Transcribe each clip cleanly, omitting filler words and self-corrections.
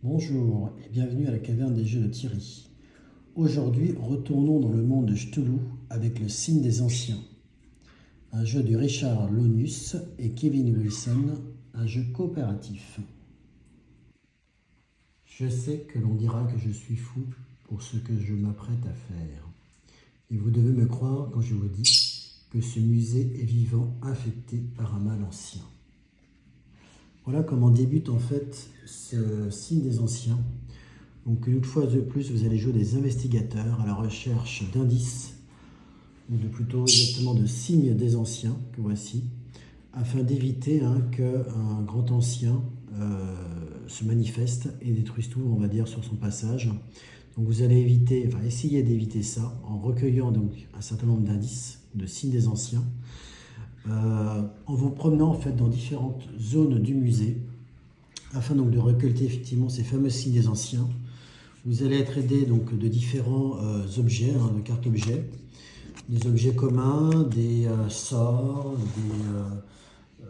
Bonjour et bienvenue à la caverne des jeux de Thierry. Aujourd'hui, retournons dans le monde de Cthulhu avec le signe des anciens, un jeu de Richard Lonus et Kevin Wilson, un jeu coopératif. Je sais que l'on dira que je suis fou pour ce que je m'apprête à faire. Et vous devez me croire quand je vous dis que ce musée est vivant, infecté par un mal ancien. Voilà comment débute en fait ce signe des anciens. Donc une fois de plus, vous allez jouer des investigateurs à la recherche d'indices, ou de plutôt exactement de signes des anciens, que voici, afin d'éviter qu'un grand ancien se manifeste et détruise tout, on va dire, sur son passage. Donc vous allez essayer d'éviter ça en recueillant donc un certain nombre d'indices, de signes des anciens, en vous promenant en fait dans différentes zones du musée, afin donc de récolter effectivement ces fameux signes des anciens. Vous allez être aidé donc de différents objets, de cartes objets, des objets communs, des sorts, des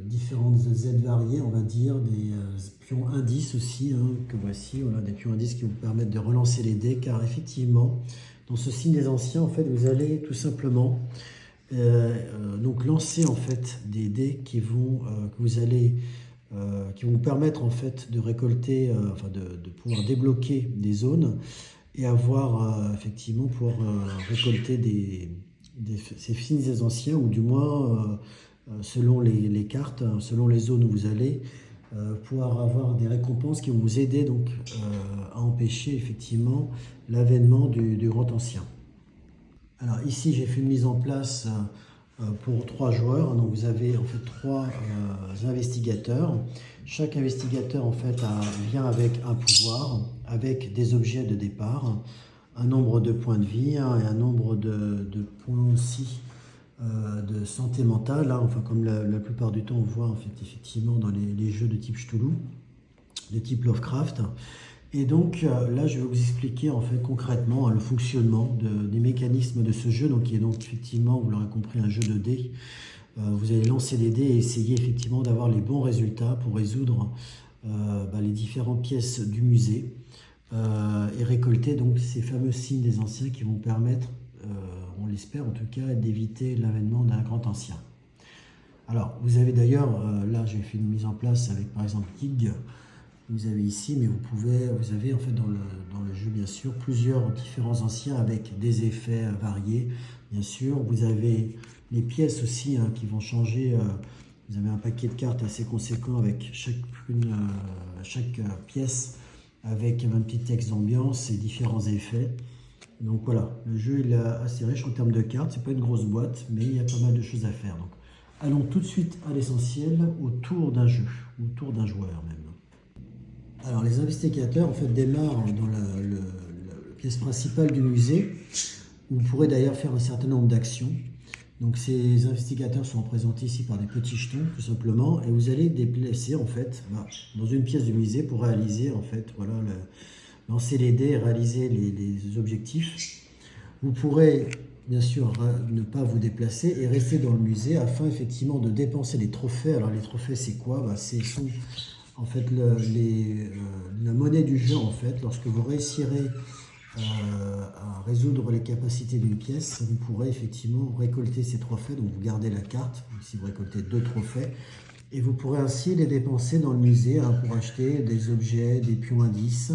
différentes aides variées, on va dire, des pions indices aussi, que voici, voilà, des pions indices qui vous permettent de relancer les dés, car effectivement, dans ce signe des anciens, en fait, vous allez tout simplement donc lancer en fait des dés qui vont qui vont vous permettre en fait de récolter, de pouvoir débloquer des zones et avoir effectivement pouvoir récolter ces signes des anciens, ou du moins selon les cartes, selon les zones où vous allez, pouvoir avoir des récompenses qui vont vous aider donc à empêcher effectivement l'avènement du grand ancien. Alors ici j'ai fait une mise en place pour 3 joueurs, donc vous avez en fait 3 investigateurs. Chaque investigateur en fait vient avec un pouvoir, avec des objets de départ, un nombre de points de vie et un nombre de points aussi de santé mentale, enfin comme la plupart du temps on voit en fait effectivement dans les jeux de type Cthulhu, de type Lovecraft. Et donc là, je vais vous expliquer en fait concrètement le fonctionnement des mécanismes de ce jeu, donc qui est donc effectivement, vous l'aurez compris, un jeu de dés. Vous allez lancer des dés et essayer effectivement d'avoir les bons résultats pour résoudre les différentes pièces du musée et récolter donc ces fameux signes des anciens qui vont permettre, on l'espère en tout cas, d'éviter l'avènement d'un grand ancien. Alors, vous avez d'ailleurs, là j'ai fait une mise en place avec par exemple Gig. Vous avez ici, mais vous avez en fait dans le jeu bien sûr plusieurs différents anciens avec des effets variés. Bien sûr, vous avez les pièces aussi qui vont changer. Vous avez un paquet de cartes assez conséquent avec chaque pièce avec un petit texte d'ambiance et différents effets. Donc voilà, le jeu il est assez riche en termes de cartes. C'est pas une grosse boîte, mais il y a pas mal de choses à faire. Donc, allons tout de suite à l'essentiel, autour d'un jeu, autour d'un joueur même. Alors les investigateurs en fait démarrent dans la pièce principale du musée, où vous pourrez d'ailleurs faire un certain nombre d'actions. Donc ces investigateurs sont représentés ici par des petits jetons tout simplement, et vous allez déplacer en fait dans une pièce du musée pour réaliser en fait lancer les dés et réaliser les objectifs. Vous pourrez bien sûr ne pas vous déplacer et rester dans le musée afin effectivement de dépenser les trophées. Alors les trophées c'est quoi? C'est en fait la monnaie du jeu. En fait, lorsque vous réussirez à résoudre les capacités d'une pièce, vous pourrez effectivement récolter ces trophées. Donc vous gardez la carte, si vous récoltez 2 trophées, et vous pourrez ainsi les dépenser dans le musée pour acheter des objets, des pions indices,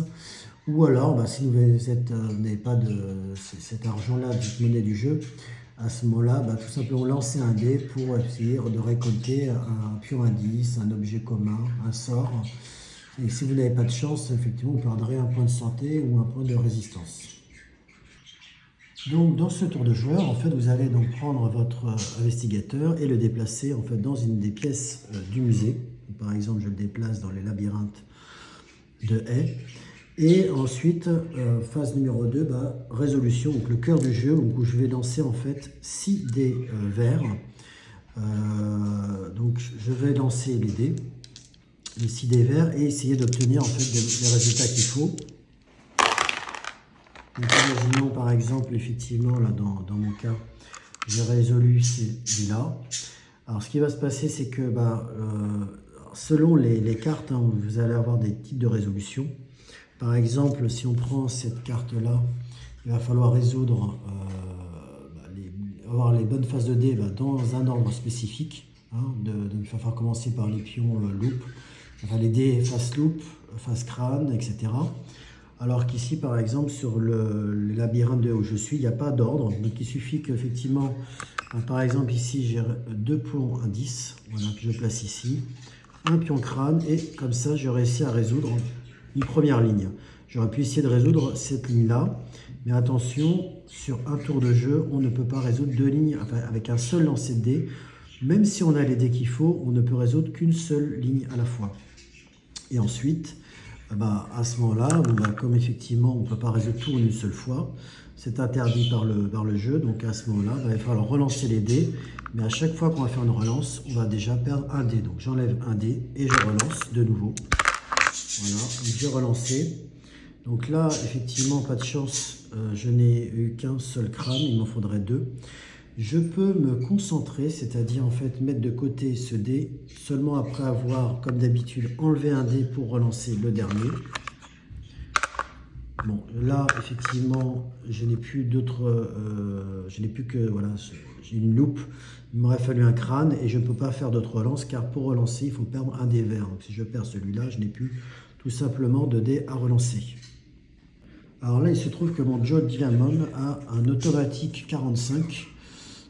ou alors si vous n'avez pas cet argent-là, de cette monnaie du jeu, à ce moment-là, tout simplement lancer un dé pour essayer de récolter un pion indice, un objet commun, un sort. Et si vous n'avez pas de chance, effectivement, vous perdrez un point de santé ou un point de résistance. Donc, dans ce tour de joueur, en fait, vous allez donc prendre votre investigateur et le déplacer en fait dans une des pièces du musée. Par exemple, je le déplace dans les labyrinthes de haies. Et ensuite, phase numéro 2, résolution, donc le cœur du jeu, où je vais lancer en fait 6 dés verts. Donc je vais lancer les 6 dés verts, et essayer d'obtenir en fait les résultats qu'il faut. Donc imaginons par exemple, effectivement, là dans mon cas, j'ai résolu ces dés-là. Alors ce qui va se passer, c'est que selon les cartes, hein, vous allez avoir des types de résolution. Par exemple, si on prend cette carte-là, il va falloir résoudre, avoir les bonnes faces de dés dans un ordre spécifique. Hein, donc il va falloir commencer par les pions loupe, enfin les dés face loupe, face crâne, etc. Alors qu'ici, par exemple, sur le labyrinthe de où je suis, il n'y a pas d'ordre. Donc il suffit qu'effectivement, par exemple ici, j'ai 2 pions indices, voilà, que je place ici, un pion crâne, et comme ça, je réussis à résoudre une première ligne. J'aurais pu essayer de résoudre cette ligne-là, mais attention, sur un tour de jeu, on ne peut pas résoudre 2 lignes avec un seul lancer de dés. Même si on a les dés qu'il faut, on ne peut résoudre qu'une seule ligne à la fois. Et ensuite, à ce moment-là, comme effectivement on ne peut pas résoudre tout en une seule fois, c'est interdit par le jeu, donc à ce moment-là, il va falloir relancer les dés, mais à chaque fois qu'on va faire une relance, on va déjà perdre un dé. Donc j'enlève un dé et je relance de nouveau. Voilà, j'ai relancé. Donc là, effectivement, pas de chance, je n'ai eu qu'un seul crâne, il m'en faudrait 2. Je peux me concentrer, c'est-à-dire en fait mettre de côté ce dé, seulement après avoir, comme d'habitude, enlevé un dé pour relancer le dernier. Bon, là, effectivement, je n'ai plus d'autres, je n'ai plus que, voilà, j'ai une loupe, il m'aurait fallu un crâne et je ne peux pas faire d'autres relances car pour relancer, il faut perdre un dé vert. Donc si je perds celui-là, je n'ai plus tout simplement de dés à relancer. Alors là, il se trouve que mon Joe Diamond a un automatique 45.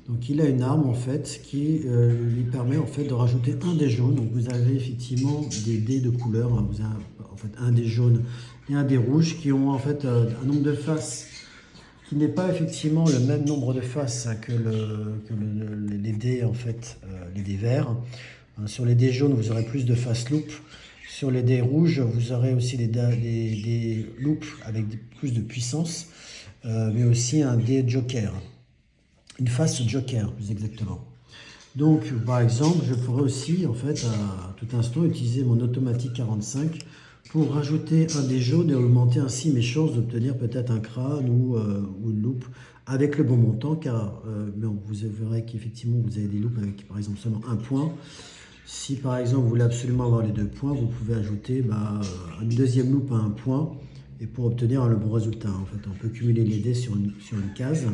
Donc il a une arme en fait qui lui permet en fait de rajouter un dé jaune. Donc vous avez effectivement des dés de couleur. Hein. Vous avez en fait un dé jaune et un dé rouge qui ont en fait un nombre de faces qui n'est pas effectivement le même nombre de faces que les dés en fait, les dés verts. Hein, sur les dés jaunes, vous aurez plus de faces loupe. Sur les dés rouges, vous aurez aussi des loupes avec plus de puissance, mais aussi un dé joker. Une face joker, plus exactement. Donc, par exemple, je pourrais aussi, en fait, à tout instant, utiliser mon automatique 45 pour rajouter un dé jaune et augmenter ainsi mes chances d'obtenir peut-être un crâne ou une loupe avec le bon montant, car vous verrez qu'effectivement, vous avez des loupes avec, par exemple, seulement un point. Si, par exemple, vous voulez absolument avoir les 2 points, vous pouvez ajouter une deuxième loupe à un point, et pour obtenir le bon résultat. En fait, on peut cumuler les dés sur une case.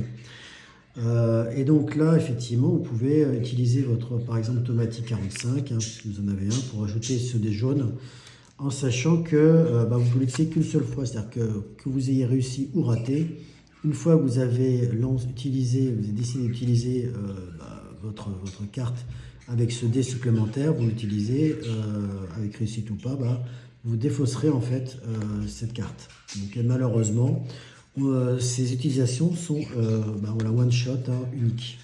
Et donc là, effectivement, vous pouvez utiliser votre, par exemple, automatique 45, hein, si vous en avez un, pour ajouter ce dé jaune, en sachant que vous ne pouvez l'utiliser qu'une seule fois, c'est-à-dire que vous ayez réussi ou raté, une fois que vous avez décidé d'utiliser votre carte avec ce dé supplémentaire, vous l'utilisez avec réussite ou pas, vous défausserez en fait cette carte. Donc malheureusement, ces utilisations sont la one shot, hein, unique.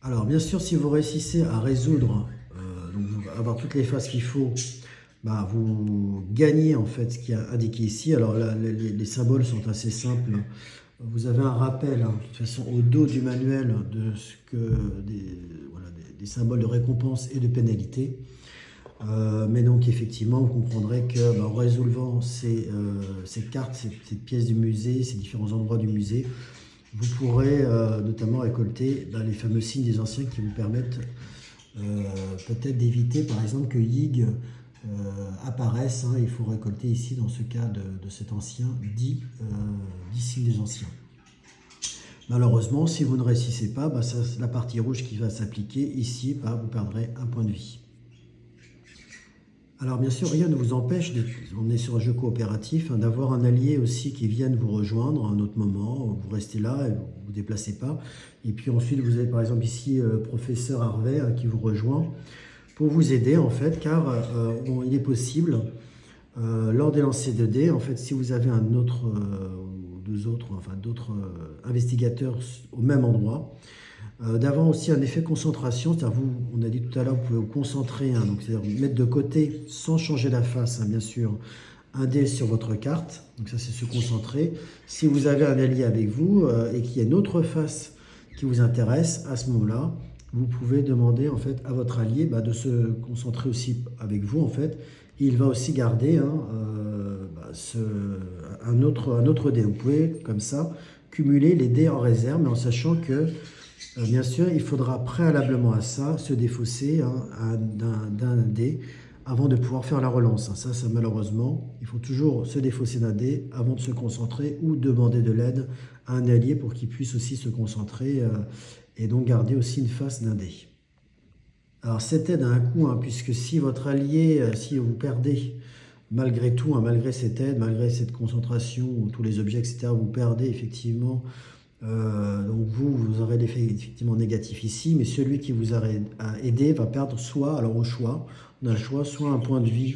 Alors bien sûr, si vous réussissez à résoudre, donc avoir toutes les phases qu'il faut, vous gagnez en fait ce qui est indiqué ici. Alors là, les symboles sont assez simples. Vous avez un rappel, hein, de toute façon au dos du manuel de ce que des symboles de récompense et de pénalité. Mais donc effectivement, vous comprendrez que en résolvant ces cartes, ces pièces du musée, ces différents endroits du musée, vous pourrez notamment récolter les fameux signes des anciens qui vous permettent peut-être d'éviter par exemple que Yig apparaisse. Hein. Il faut récolter ici, dans ce cas de cet ancien, 10 signes des anciens. Malheureusement, si vous ne réussissez pas, c'est la partie rouge qui va s'appliquer. Ici, vous perdrez un point de vie. Alors bien sûr, rien ne vous empêche, on est sur un jeu coopératif, hein, d'avoir un allié aussi qui vienne vous rejoindre à un autre moment. Vous restez là et vous ne vous déplacez pas. Et puis ensuite, vous avez par exemple ici le professeur Harvey qui vous rejoint pour vous aider en fait, car il est possible, lors des lancers de dés, en fait, si vous avez un autre d'autres investigateurs au même endroit, d'avoir aussi un effet concentration, c'est-à-dire on a dit tout à l'heure, vous pouvez vous concentrer, hein, donc c'est-à-dire mettre de côté, sans changer la face, hein, bien sûr, un dé sur votre carte, donc ça c'est se concentrer. Si vous avez un allié avec vous et qu'il y a une autre face qui vous intéresse, à ce moment-là, vous pouvez demander en fait à votre allié de se concentrer aussi avec vous en fait. Et il va aussi garder un autre dé. Vous pouvez comme ça cumuler les dés en réserve, mais en sachant que bien sûr, il faudra préalablement à ça se défausser d'un dé avant de pouvoir faire la relance. Ça malheureusement, il faut toujours se défausser d'un dé avant de se concentrer ou demander de l'aide à un allié pour qu'il puisse aussi se concentrer et donc garder aussi une face d'un dé. Alors cette aide a un coût, puisque si votre allié, si vous perdez malgré tout, malgré cette aide, malgré cette concentration, tous les objets, etc., vous perdez effectivement, donc vous aurez l'effet effectivement négatif ici, mais celui qui vous a aidé va perdre soit, alors au choix, on a le choix, soit un point de vie,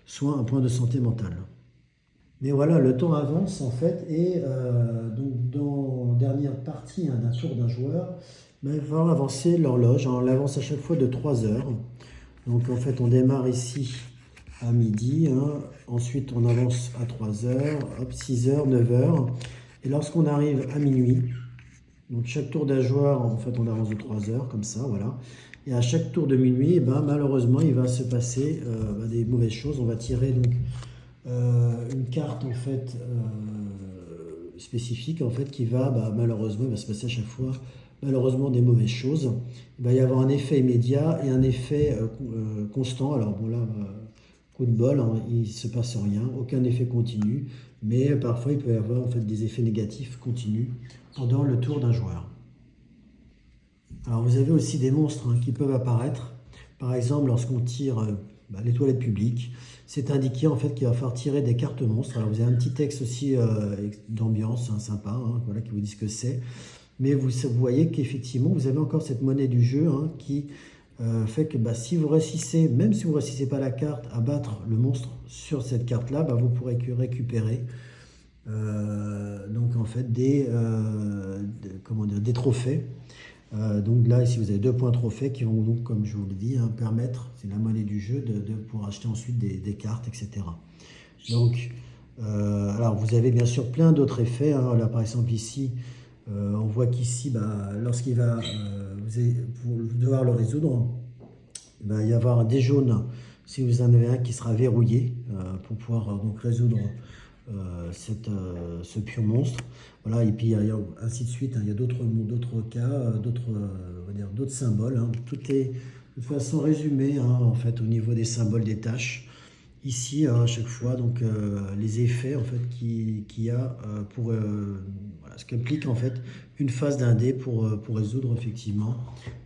soit un point de santé mentale. Mais voilà, le temps avance en fait, et donc dans la dernière partie d'un tour d'un joueur, il va falloir avancer l'horloge. On l'avance à chaque fois de 3 heures. Donc en fait, on démarre ici à midi, ensuite on avance à 3 heures, hop, 6 heures, 9 heures. Et lorsqu'on arrive à minuit, donc chaque tour d'un joueur, en fait, on avance de 3 heures, comme ça, voilà. Et à chaque tour de minuit, malheureusement, il va se passer des mauvaises choses. On va tirer donc une carte en fait spécifique en fait qui va malheureusement, il va se passer à chaque fois malheureusement des mauvaises choses. Il va y avoir un effet immédiat et un effet constant. Alors bon là, coup de bol, il ne se passe rien, aucun effet continu, mais parfois il peut y avoir en fait des effets négatifs continus pendant le tour d'un joueur. Alors vous avez aussi des monstres qui peuvent apparaître. Par exemple, lorsqu'on tire les toilettes publiques, c'est indiqué en fait qu'il va falloir tirer des cartes monstres. Alors vous avez un petit texte aussi d'ambiance sympa, voilà, qui vous dit ce que c'est. Mais vous voyez qu'effectivement, vous avez encore cette monnaie du jeu qui fait que si vous réussissez, même si vous ne réussissez pas la carte, à battre le monstre sur cette carte-là, vous pourrez récupérer donc en fait des trophées. Donc là, ici, vous avez 2 points trophées qui vont donc, comme je vous l'ai dit, permettre, c'est la monnaie du jeu, de pouvoir acheter ensuite des cartes, etc. Donc, alors vous avez bien sûr plein d'autres effets. Là, par exemple, ici, on voit qu'ici, lorsqu'il va, vous devoir le résoudre, il va y avoir des jaunes. Si vous en avez un qui sera verrouillé pour pouvoir donc résoudre ce pur monstre. Voilà, et puis il y a ainsi de suite, il y a d'autres cas, d'autres symboles. Tout est de toute façon résumé en fait au niveau des symboles des tâches. Ici, à chaque fois, donc les effets en fait qu'il y a pour voilà, ce qu'implique en fait une phase d'un dé pour résoudre effectivement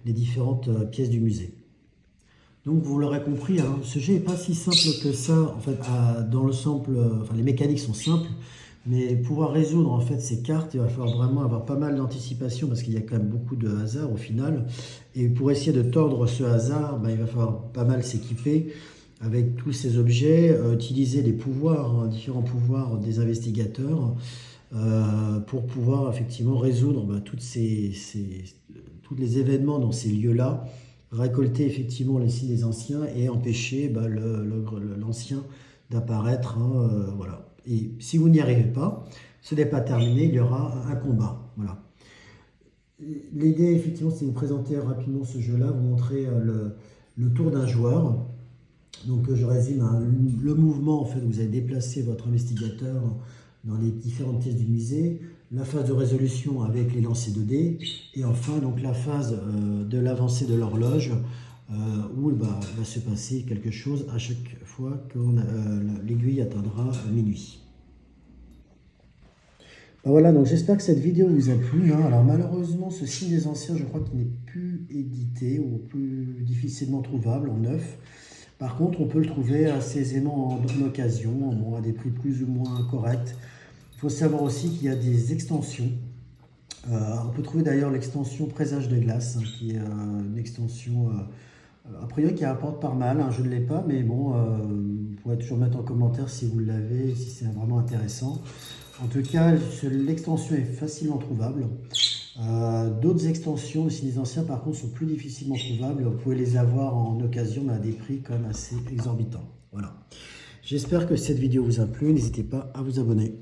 les différentes pièces du musée. Donc vous l'aurez compris, ce jeu n'est pas si simple que ça. En fait, dans le simple, les mécaniques sont simples, mais pouvoir résoudre en fait ces cartes, il va falloir vraiment avoir pas mal d'anticipation parce qu'il y a quand même beaucoup de hasard au final. Et pour essayer de tordre ce hasard, il va falloir pas mal s'équiper avec tous ces objets, utiliser les pouvoirs, différents pouvoirs des investigateurs pour pouvoir effectivement résoudre tous les événements dans ces lieux-là, récolter effectivement les signes des anciens et empêcher l'ancien d'apparaître. Voilà. Et si vous n'y arrivez pas, ce n'est pas terminé, il y aura un combat. Voilà. L'idée, effectivement, c'est de vous présenter rapidement ce jeu-là, vous montrer le tour d'un joueur. Donc je résume le mouvement, en fait, vous allez déplacer votre investigateur dans les différentes pièces du musée, la phase de résolution avec les lancers de dés, et enfin donc la phase de l'avancée de l'horloge, où il va se passer quelque chose à chaque fois que l'aiguille atteindra minuit. Voilà, donc j'espère que cette vidéo vous a plu. Alors malheureusement, ce signe des anciens, je crois qu'il n'est plus édité ou plus difficilement trouvable en neuf. Par contre, on peut le trouver assez aisément en occasion, à des prix plus ou moins corrects. Il faut savoir aussi qu'il y a des extensions. On peut trouver d'ailleurs l'extension Présage de glace, qui est une extension a priori qui rapporte pas mal. Je ne l'ai pas, mais bon, vous pourrez toujours mettre en commentaire si vous l'avez, si c'est vraiment intéressant. En tout cas, l'extension est facilement trouvable. D'autres extensions, aussi les anciens, par contre, sont plus difficilement trouvables. Vous pouvez les avoir en occasion, mais à des prix quand même assez exorbitants. Voilà. J'espère que cette vidéo vous a plu. N'hésitez pas à vous abonner.